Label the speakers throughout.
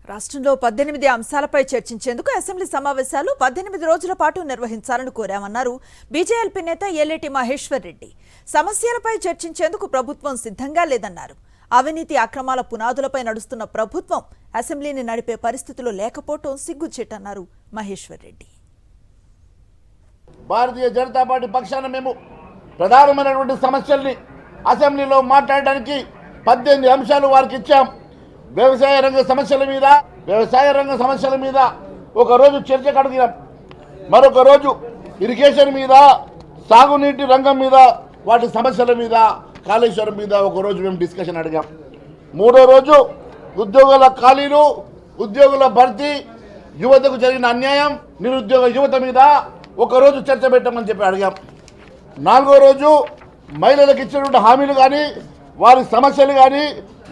Speaker 1: రాష్ట్రంలో 18 అంశాలపై చర్చించేందుకు అసెంబ్లీ సమావేశాలు 18 రోజుల పాటు నిర్వహించాలని కోరామన్నారు బీజేఎల్పీ నేత ఏలేటి మహేశ్వర్ రెడ్డి. సమస్యలపై చర్చించేందుకు ప్రభుత్వం సిద్ధంగా లేదన్నారు. అవినీతి అక్రమాల పునాదులపై నడుస్తున్న ప్రభుత్వం అసెంబ్లీని నడిపే పరిస్థితులు లేకపోవడం సిగ్గుచేటన్నారు మహేశ్వర్ రెడ్డి.
Speaker 2: భారతీయ జనతా పార్టీ పక్షాన మేము ప్రధానమైనటువంటి సమస్యల్ని అసెంబ్లీలో మాట్లాడడానికి 18 అంశాలు వారికి ఇచ్చాం. వ్యవసాయ రంగ సమస్యల మీద ఒక రోజు చర్చకు అడిగినాం. మరొక రోజు ఇరిగేషన్ మీద, సాగునీటి రంగం మీద, వాటి సమస్యల మీద, కాళేశ్వరం మీద ఒక రోజు మేము డిస్కషన్ అడిగాం. మూడో రోజు ఉద్యోగుల ఖాళీలు, ఉద్యోగుల భర్తీ, యువతకు జరిగిన అన్యాయం, నిరుద్యోగ యువత మీద ఒక రోజు చర్చ పెట్టమని చెప్పి అడిగాం. నాలుగో రోజు మహిళలకు ఇచ్చినటువంటి హామీలు కానీ, వారి సమస్యలు కానీ,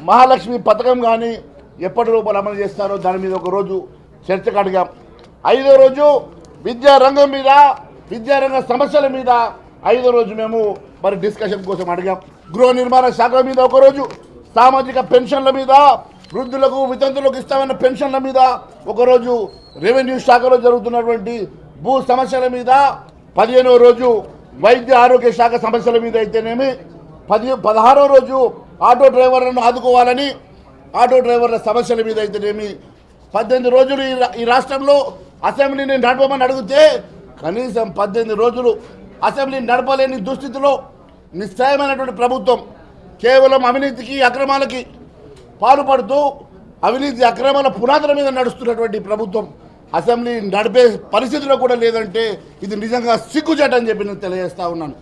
Speaker 2: మహాలక్ష్మి పథకం కానీ ఎప్పటి రూపాయలు అమలు చేస్తారో దాని మీద ఒక రోజు చర్చకు అడిగాం. ఐదో రోజు విద్యారంగం మీద, విద్యారంగ సమస్యల మీద ఐదో రోజు మేము మరి డిస్కషన్ కోసం అడిగాం. గృహ నిర్మాణ శాఖ మీద ఒకరోజు, సామాజిక పెన్షన్ల మీద, వృద్ధులకు వితంతులకు ఇస్తామన్న పెన్షన్ల మీద ఒకరోజు, రెవెన్యూ శాఖలో జరుగుతున్నటువంటి భూ సమస్యల మీద 15వ రోజు వైద్య ఆరోగ్య శాఖ సమస్యల మీద అయితేనేమి, 16వ రోజు ఆటో డ్రైవర్లను ఆదుకోవాలని ఆటో డ్రైవర్ల సమస్యల మీద అయితేనేమి 18 రోజులు ఈ రాష్ట్రంలో అసెంబ్లీని నడపమని అడిగితే కనీసం 18 రోజులు అసెంబ్లీని నడపలేని దుస్థితిలో నిశ్చయమైనటువంటి ప్రభుత్వం కేవలం అవినీతికి అక్రమాలకి పాల్పడుతూ అవినీతి అక్రమాల పునాదుల మీద నడుస్తున్నటువంటి ప్రభుత్వం అసెంబ్లీ నడిపే పరిస్థితిలో కూడా లేదంటే ఇది నిజంగా సిగ్గుచేటని చెప్పి నేను తెలియజేస్తా ఉన్నాను.